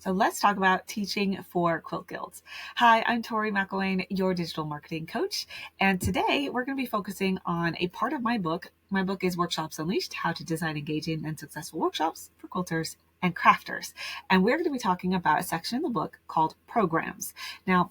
So let's talk about teaching for quilt guilds. Hi, I'm Tori McElwain, your digital marketing coach. And today we're going to be focusing on a part of my book. My book is Workshops Unleashed, How to Design Engaging and Successful Workshops for Quilters and Crafters. And we're going to be talking about a section in the book called Programs. Now,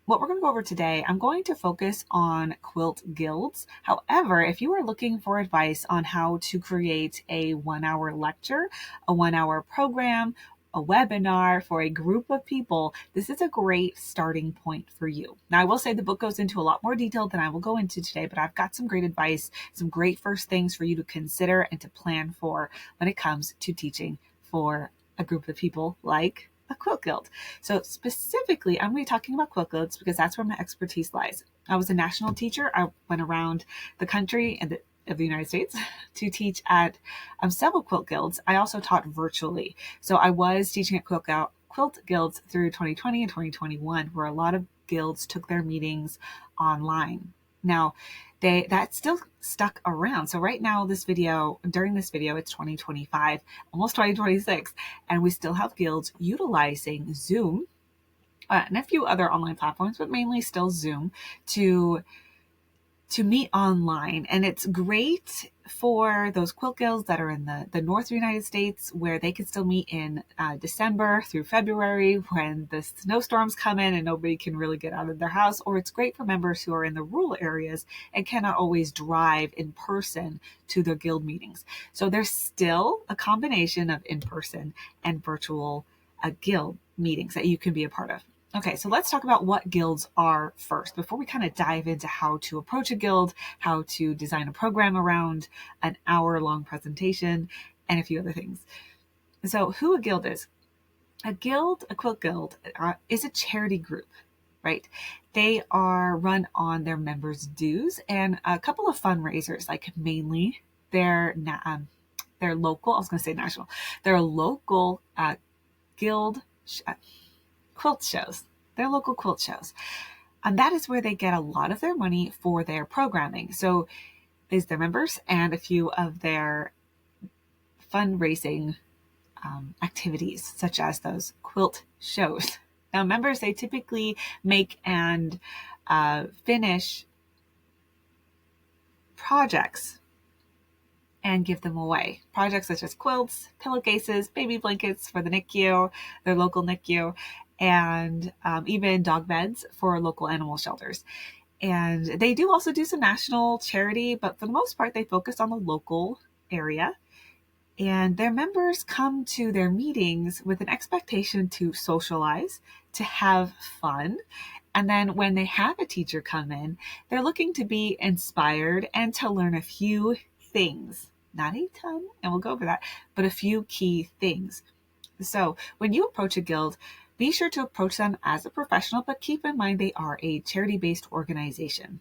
what we're going to go over today, I'm going to focus on quilt guilds. However, if you are looking for advice on how to create a 1-hour lecture, a 1-hour program, a webinar for a group of people, this is a great starting point for you. Now, I will say the book goes into a lot more detail than I will go into today, but I've got some great advice, some great first things for you to consider and to plan for when it comes to teaching for a group of people like a quilt guild. So specifically, I'm going to be talking about quilt guilds because that's where my expertise lies. I was a national teacher. I went around the country and of the United States to teach at several quilt guilds. I also taught virtually. So I was teaching at quilt guilds through 2020 and 2021, where a lot of guilds took their meetings online. Now, that still stuck around. So right now, during this video, it's 2025, almost 2026, and we still have guilds utilizing Zoom and a few other online platforms, but mainly still Zoom to meet online. And it's great for those quilt guilds that are in the north of the United States, where they can still meet in December through February when the snowstorms come in and nobody can really get out of their house. Or it's great for members who are in the rural areas and cannot always drive in person to their guild meetings. So there's still a combination of in-person and virtual guild meetings that you can be a part of. Okay, so let's talk about what guilds are first before we kind of dive into how to approach a guild, how to design a program around an hour-long presentation, and a few other things. So who a guild is. A quilt guild, is a charity group, right? They are run on their members' dues and a couple of fundraisers, like mainly their local, I was going to say national, their local guild quilt shows, their local quilt shows. And that is where they get a lot of their money for their programming. So is their members and a few of their fundraising activities, such as those quilt shows. Now, members, they typically make and finish projects and give them away. Projects such as quilts, pillowcases, baby blankets for the NICU, their local NICU, and even dog beds for local animal shelters. And they do also do some national charity, but for the most part, they focus on the local area. And their members come to their meetings with an expectation to socialize, to have fun. And then when they have a teacher come in, they're looking to be inspired and to learn a few things. Not a ton, and we'll go over that, but a few key things. So when you approach a guild, be sure to approach them as a professional, but keep in mind they are a charity-based organization.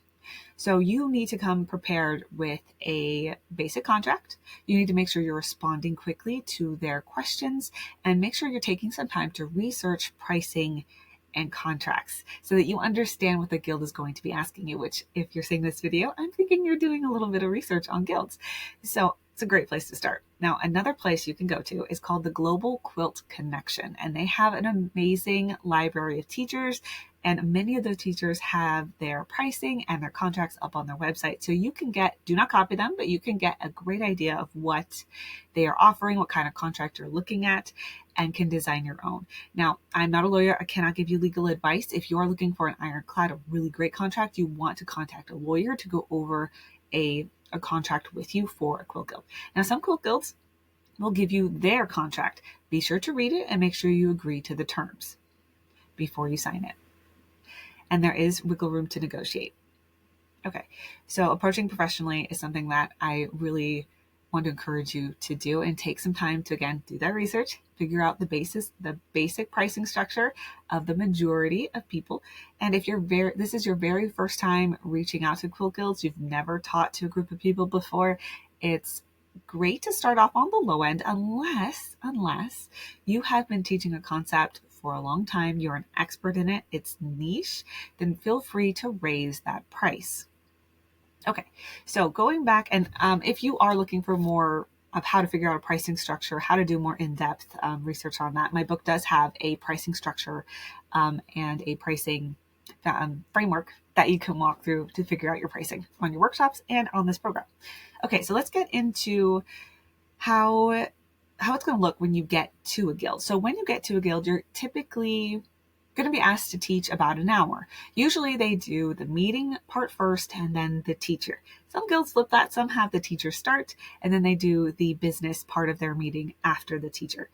So you need to come prepared with a basic contract. You need to make sure you're responding quickly to their questions and make sure you're taking some time to research pricing and contracts so that you understand what the guild is going to be asking you, which if you're seeing this video, I'm thinking you're doing a little bit of research on guilds. So it's a great place to start. Now, another place you can go to is called the Global Quilt Connection, and they have an amazing library of teachers, and many of those teachers have their pricing and their contracts up on their website. So you can do not copy them, but you can get a great idea of what they are offering, what kind of contract you're looking at, and can design your own. Now, I'm not a lawyer. I cannot give you legal advice. If you are looking for an ironclad, a really great contract, you want to contact a lawyer to go over a contract with you for a quilt guild. Now, some quilt guilds will give you their contract. Be sure to read it and make sure you agree to the terms before you sign it. And there is wiggle room to negotiate. Okay, so approaching professionally is something that I really want to encourage you to do and take some time to, again, do that research, figure out the basic pricing structure of the majority of people. And if this is your very first time reaching out to quilt guilds, you've never taught to a group of people before, it's great to start off on the low end unless you have been teaching a concept for a long time, you're an expert in it, it's niche, then feel free to raise that price. Okay, so going back, and if you are looking for more of how to figure out a pricing structure, how to do more in-depth research on that, my book does have a pricing structure and a pricing framework that you can walk through to figure out your pricing on your workshops and on this program. Okay, so let's get into how it's going to look when you get to a guild. So when you get to a guild, you're typically going to be asked to teach about an hour. Usually they do the meeting part first and then the teacher. Some guilds flip that. Some have the teacher start and then they do the business part of their meeting after the teacher.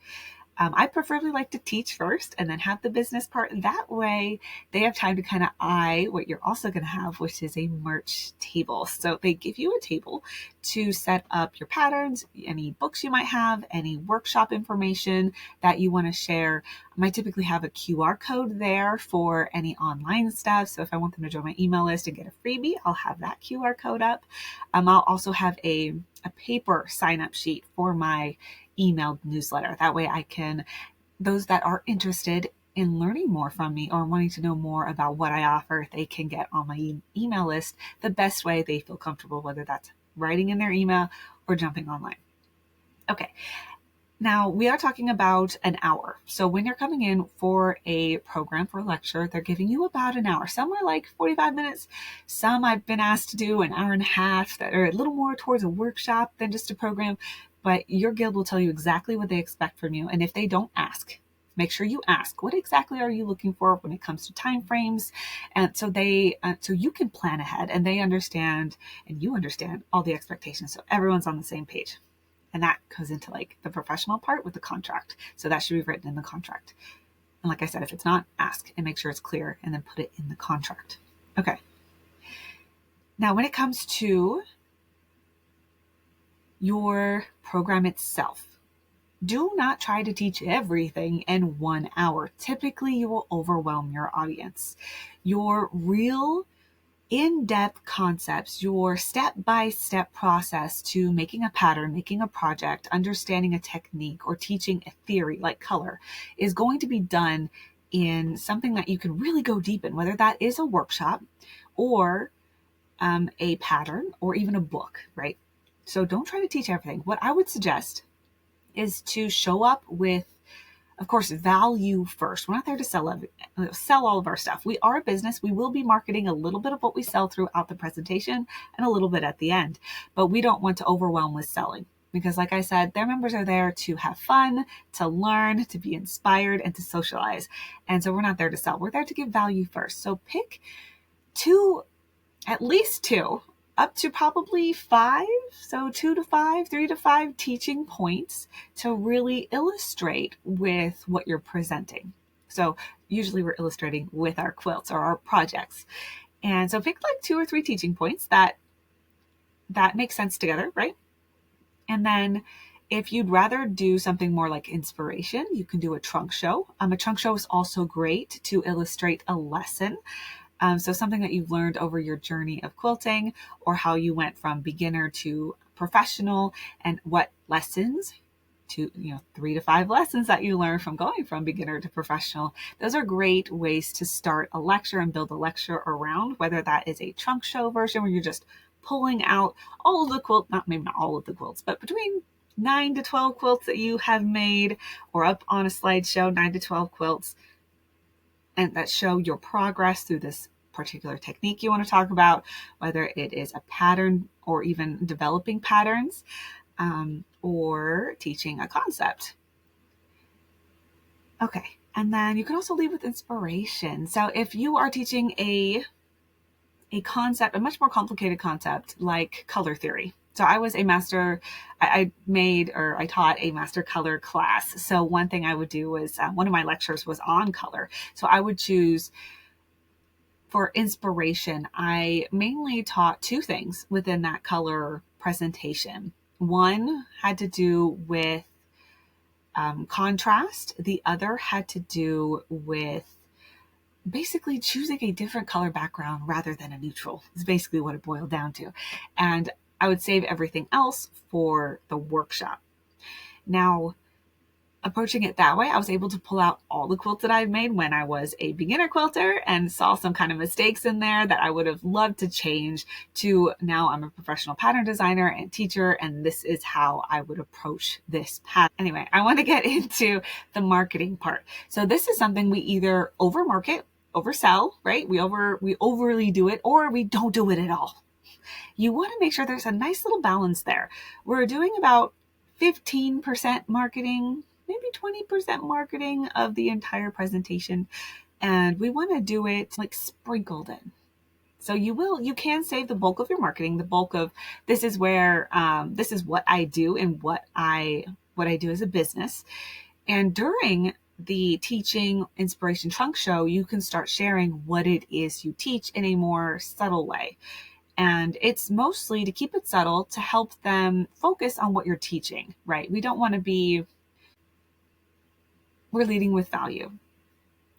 I preferably like to teach first and then have the business part. That way they have time to kind of eye what you're also going to have, which is a merch table. So they give you a table to set up your patterns, any books you might have, any workshop information that you want to share. I might typically have a QR code there for any online stuff. So if I want them to join my email list and get a freebie, I'll have that QR code up. I'll also have a paper sign-up sheet for my emailed newsletter. That way I can, those that are interested in learning more from me or wanting to know more about what I offer, they can get on my email list the best way they feel comfortable, whether that's writing in their email or jumping online. Okay. Now we are talking about an hour. So when you're coming in for a program, for a lecture, they're giving you about an hour. Some are like 45 minutes. Some I've been asked to do an hour and a half that are a little more towards a workshop than just a program. But your guild will tell you exactly what they expect from you. And if they don't ask, make sure you ask, what exactly are you looking for when it comes to time frames? And so so you can plan ahead and they understand and you understand all the expectations. So everyone's on the same page. And that goes into like the professional part with the contract. So that should be written in the contract. And like I said, if it's not, ask and make sure it's clear and then put it in the contract. Okay. Now, when it comes to your program itself, do not try to teach everything in 1 hour. Typically, you will overwhelm your audience. Your real in-depth concepts, your step-by-step process to making a pattern, making a project, understanding a technique, or teaching a theory like color is going to be done in something that you can really go deep in, whether that is a workshop or a pattern or even a book, right? So don't try to teach everything. What I would suggest is to show up with, of course, value first. We're not there to sell all of our stuff. We are a business. We will be marketing a little bit of what we sell throughout the presentation and a little bit at the end, but we don't want to overwhelm with selling because, like I said, their members are there to have fun, to learn, to be inspired, and to socialize. And so we're not there to sell. We're there to give value first. So pick at least two, up to probably 5. So 2 to 5, 3 to 5 teaching points to really illustrate with what you're presenting. So usually we're illustrating with our quilts or our projects. And so pick like 2 or 3 teaching points that make sense together, right? And then if you'd rather do something more like inspiration, you can do a trunk show. A trunk show is also great to illustrate a lesson. So something that you've learned over your journey of quilting or how you went from beginner to professional and what lessons to, 3 to 5 lessons that you learn from going from beginner to professional. Those are great ways to start a lecture and build a lecture around, whether that is a trunk show version where you're just pulling out all of the maybe not all of the quilts, but between 9 to 12 quilts that you have made or up on a slideshow, 9 to 12 quilts, and that show your progress through this particular technique you want to talk about, whether it is a pattern or even developing patterns or teaching a concept. Okay, and then you can also leave with inspiration. So if you are teaching a concept, a much more complicated concept like color theory. So I was a master, I taught a master color class. So one thing I would do was, one of my lectures was on color. So I would choose, for inspiration, I mainly taught 2 things within that color presentation. One had to do with contrast. The other had to do with basically choosing a different color background rather than a neutral is basically what it boiled down to. And I would save everything else for the workshop. Now, approaching it that way, I was able to pull out all the quilts that I've made when I was a beginner quilter and saw some kind of mistakes in there that I would have loved to change to now I'm a professional pattern designer and teacher, and this is how I would approach this pattern. Anyway, I want to get into the marketing part. So this is something we either overmarket, oversell, right? We overly do it, or we don't do it at all. You want to make sure there's a nice little balance there. We're doing about 15% marketing, maybe 20% marketing of the entire presentation. And we want to do it like sprinkled in. So you can save the bulk of your marketing, the bulk of this is where, this is what I do and what I do as a business. And during the teaching inspiration trunk show, you can start sharing what it is you teach in a more subtle way. And it's mostly to keep it subtle to help them focus on what you're teaching, right? We don't want to we're leading with value.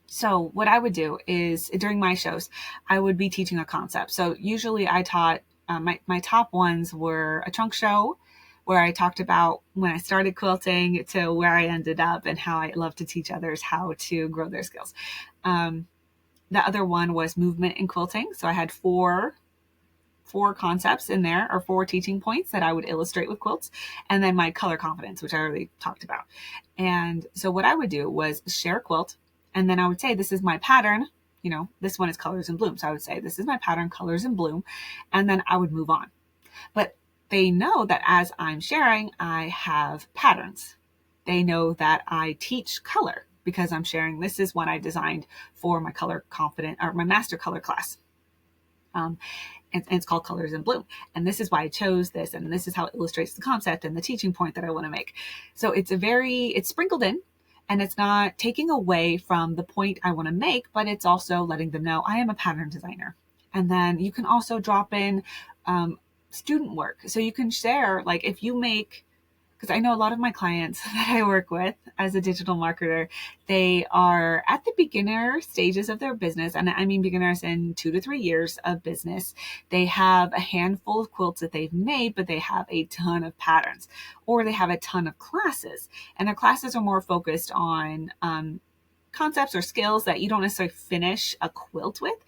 So what I would do is during my shows, I would be teaching a concept. So usually I taught, my top ones were a trunk show where I talked about when I started quilting to where I ended up and how I love to teach others how to grow their skills. The other one was movement in quilting. So I had four concepts in there, or 4 teaching points that I would illustrate with quilts, and then my color confidence, which I already talked about. And so what I would do was share a quilt, and then I would say, this is my pattern. This one is colors and bloom. So I would say, this is my pattern, colors and bloom. And then I would move on. But they know that as I'm sharing, I have patterns. They know that I teach color because I'm sharing, this is one I designed for my color confident, or my master color class. And it's called Colors in Bloom. And this is why I chose this. And this is how it illustrates the concept and the teaching point that I want to make. So it's sprinkled in, and it's not taking away from the point I want to make, but it's also letting them know I am a pattern designer. And then you can also drop in student work. So you can share, like if you make, because I know a lot of my clients that I work with as a digital marketer, they are at the beginner stages of their business. And I mean beginners in 2 to 3 years of business. They have a handful of quilts that they've made, but they have a ton of patterns, or they have a ton of classes. And their classes are more focused on concepts or skills that you don't necessarily finish a quilt with,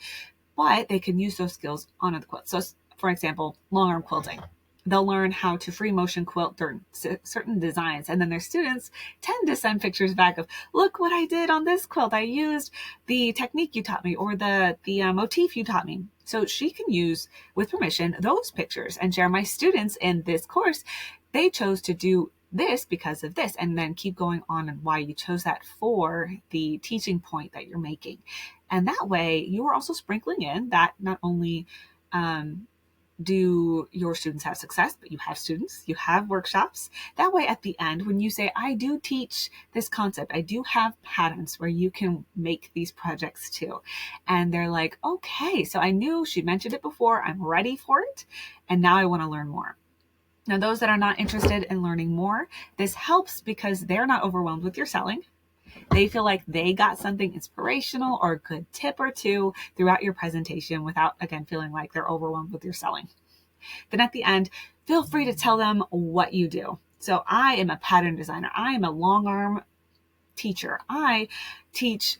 but they can use those skills on the quilt. So for example, longarm quilting. They'll learn how to free motion quilt during certain designs. And then their students tend to send pictures back of, look what I did on this quilt. I used the technique you taught me, or the motif you taught me. So she can use, with permission, those pictures and share, my students in this course, they chose to do this because of this, and then keep going on and why you chose that for the teaching point that you're making. And that way you are also sprinkling in that not only do your students have success, but you have students, you have workshops. That way at the end, when you say, I do teach this concept, I do have patterns where you can make these projects too. And they're like, okay, so I knew she mentioned it before, I'm ready for it, and now I want to learn more. Now, those that are not interested in learning more, this helps because they're not overwhelmed with your selling. They feel like they got something inspirational or a good tip or two throughout your presentation without, again, feeling like they're overwhelmed with your selling. Then at the end, feel free to tell them what you do. So I am a pattern designer. I am a long arm teacher. I teach,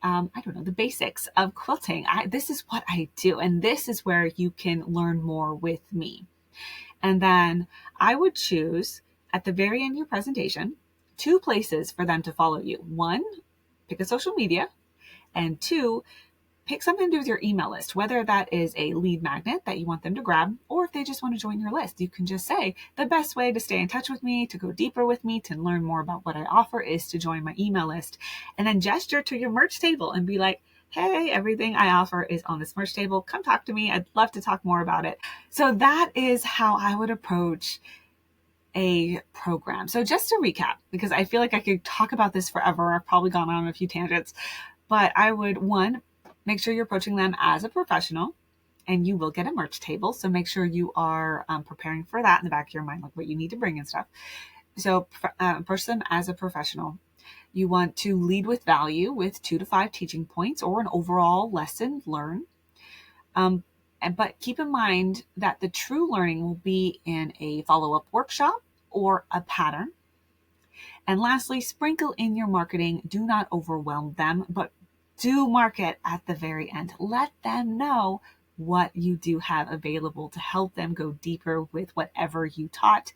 the basics of quilting. This is what I do. And this is where you can learn more with me. And then I would choose at the very end of your presentation, 2 places for them to follow you. 1, pick a social media, and 2, pick something to do with your email list, whether that is a lead magnet that you want them to grab, or if they just want to join your list. You can just say, the best way to stay in touch with me, to go deeper with me, to learn more about what I offer is to join my email list. And then gesture to your merch table and be like, hey, everything I offer is on this merch table. Come talk to me. I'd love to talk more about it. So that is how I would approach a program. So just to recap, because I feel like I could talk about this forever. I've probably gone on a few tangents, but I would, 1, make sure you're approaching them as a professional, and you will get a merch table. So make sure you are preparing for that in the back of your mind, like what you need to bring and stuff. So approach them as a professional. You want to lead with value with 2 to 5 teaching points or an overall lesson learned. But keep in mind that the true learning will be in a follow-up workshop or a pattern. And lastly, sprinkle in your marketing. Do not overwhelm them, but do market at the very end. Let them know what you do have available to help them go deeper with whatever you taught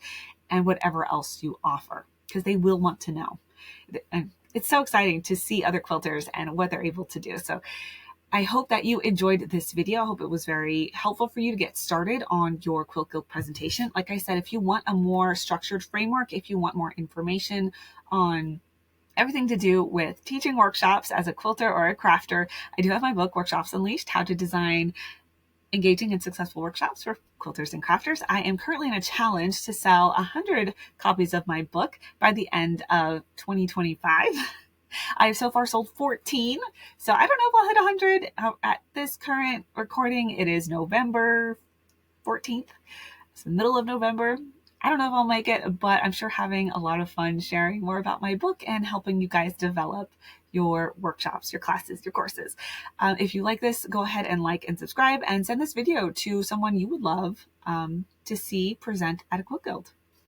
and whatever else you offer, because they will want to know. And it's so exciting to see other quilters and what they're able to do. So I hope that you enjoyed this video. I hope it was very helpful for you to get started on your Quilt Guild presentation. Like I said, if you want a more structured framework, if you want more information on everything to do with teaching workshops as a quilter or a crafter, I do have my book, Workshops Unleashed, How to Design Engaging and Successful Workshops for Quilters and Crafters. I am currently in a challenge to sell 100 copies of my book by the end of 2025. I have so far sold 14, so I don't know if I'll hit 100 at this current recording. It is November 14th. It's the middle of November. I don't know if I'll make it, but I'm sure having a lot of fun sharing more about my book and helping you guys develop your workshops, your classes, your courses. If you like this, go ahead and like and subscribe and send this video to someone you would love to see present at a Quilt Guild.